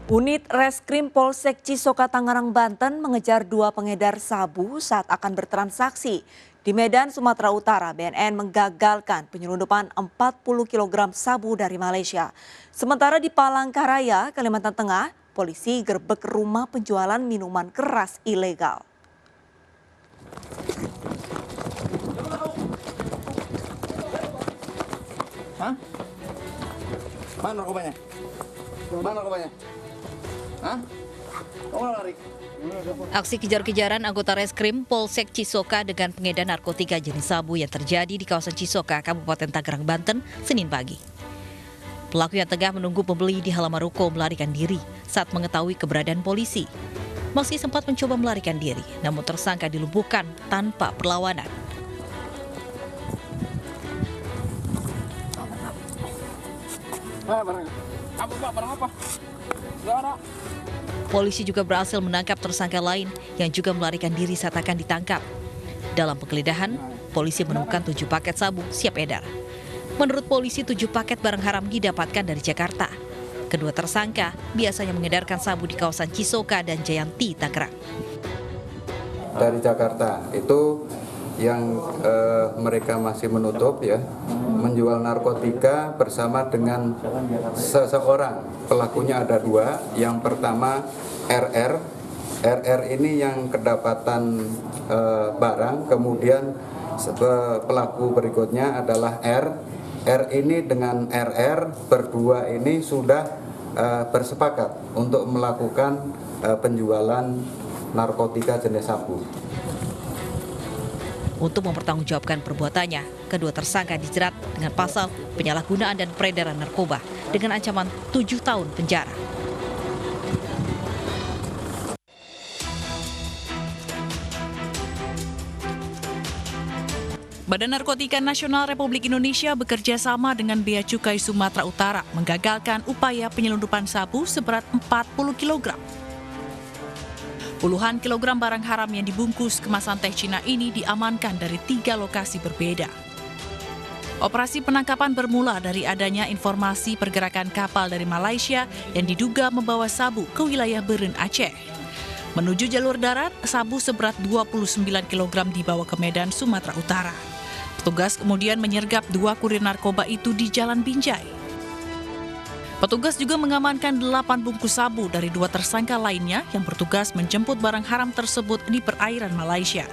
Unit Reskrim Polsek Cisoka Tangerang, Banten mengejar dua pengedar sabu saat akan bertransaksi. Di Medan, Sumatera Utara, BNN menggagalkan penyelundupan 40 kg sabu dari Malaysia. Sementara di Palangkaraya, Kalimantan Tengah, polisi gerbek rumah penjualan minuman keras ilegal. Hah? Mana narkobanya? Mana narkobanya? Hah? Kamu lari? Aksi kejar-kejaran anggota Reskrim Polsek Cisoka dengan pengedar narkotika jenis sabu yang terjadi di kawasan Cisoka, Kabupaten Tangerang, Banten, Senin pagi. Pelaku yang tengah menunggu pembeli di halaman ruko melarikan diri saat mengetahui keberadaan polisi. Meski sempat mencoba melarikan diri, namun tersangka dilumpuhkan tanpa perlawanan. Barang apa, Pak? Barang apa? Nggak ada. Polisi juga berhasil menangkap tersangka lain yang juga melarikan diri saat akan ditangkap. Dalam penggeledahan, polisi menemukan 7 paket sabu siap edar. Menurut polisi, 7 paket barang haram didapatkan dari Jakarta. Kedua tersangka biasanya mengedarkan sabu di kawasan Cisoka dan Jayanti, Tangerang. Dari Jakarta itu yang mereka masih menutup ya, menjual narkotika bersama dengan seseorang. Pelakunya ada 2. Yang pertama RR ini yang kedapatan barang, kemudian pelaku berikutnya adalah R ini dengan RR berdua ini sudah bersepakat untuk melakukan penjualan narkotika jenis sabu. Untuk mempertanggungjawabkan perbuatannya, kedua tersangka dijerat dengan pasal penyalahgunaan dan peredaran narkoba dengan ancaman 7 tahun penjara. Badan Narkotika Nasional Republik Indonesia bekerja sama dengan Bea Cukai Sumatera Utara menggagalkan upaya penyelundupan sabu seberat 40 kg. Puluhan kilogram barang haram yang dibungkus kemasan teh Cina ini diamankan dari 3 lokasi berbeda. Operasi penangkapan bermula dari adanya informasi pergerakan kapal dari Malaysia yang diduga membawa sabu ke wilayah Beren, Aceh. Menuju jalur darat, sabu seberat 29 kg dibawa ke Medan, Sumatera Utara. Petugas kemudian menyergap 2 kurir narkoba itu di Jalan Binjai. Petugas juga mengamankan 8 bungkus sabu dari 2 tersangka lainnya yang bertugas menjemput barang haram tersebut di perairan Malaysia.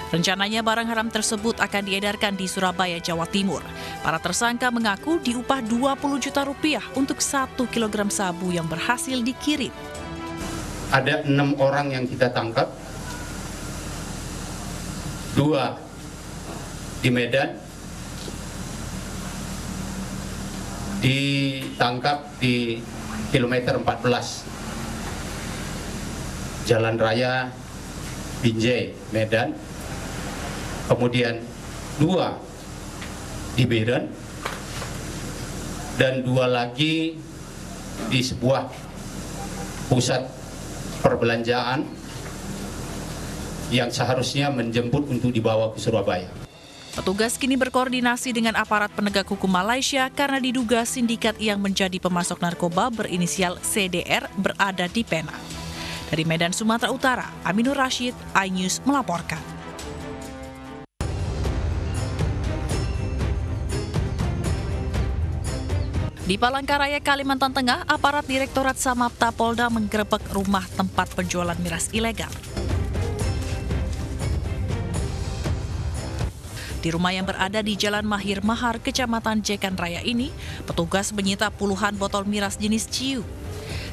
Rencananya barang haram tersebut akan diedarkan di Surabaya, Jawa Timur. Para tersangka mengaku diupah 20 juta rupiah untuk 1 kg sabu yang berhasil dikirim. Ada 6 orang yang kita tangkap, 2 di Medan, ditangkap di kilometer 14 Jalan Raya Binjai, Medan, kemudian 2 di Beren, dan 2 lagi di sebuah pusat perbelanjaan yang seharusnya menjemput untuk dibawa ke Surabaya. Petugas kini berkoordinasi dengan aparat penegak hukum Malaysia karena diduga sindikat yang menjadi pemasok narkoba berinisial CDR berada di Penang. Dari Medan, Sumatera Utara, Aminur Rashid, iNews melaporkan. Di Palangkaraya, Kalimantan Tengah, aparat Direktorat Samapta Polda menggerebek rumah tempat penjualan miras ilegal. Di rumah yang berada di Jalan Mahir Mahar, Kecamatan Jekan Raya ini, petugas menyita puluhan botol miras jenis Ciu.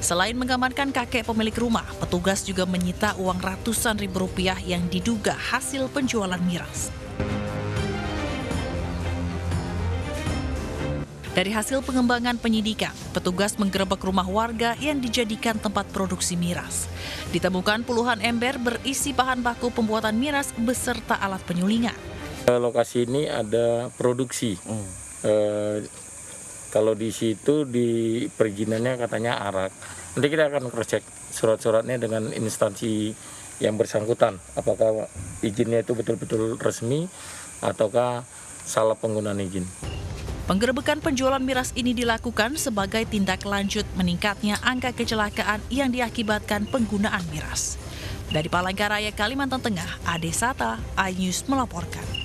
Selain mengamankan kakek pemilik rumah, petugas juga menyita uang ratusan ribu rupiah yang diduga hasil penjualan miras. Dari hasil pengembangan penyidikan, petugas menggerebek rumah warga yang dijadikan tempat produksi miras. Ditemukan puluhan ember berisi bahan baku pembuatan miras beserta alat penyulingan. Lokasi ini ada produksi. Kalau di situ di perizinannya katanya arak. Nanti kita akan cross check surat-suratnya dengan instansi yang bersangkutan. Apakah izinnya itu betul-betul resmi ataukah salah penggunaan izin. Penggerebekan penjualan miras ini dilakukan sebagai tindak lanjut meningkatnya angka kecelakaan yang diakibatkan penggunaan miras. Dari Palangkaraya, Kalimantan Tengah, Ade Sata, iNews melaporkan.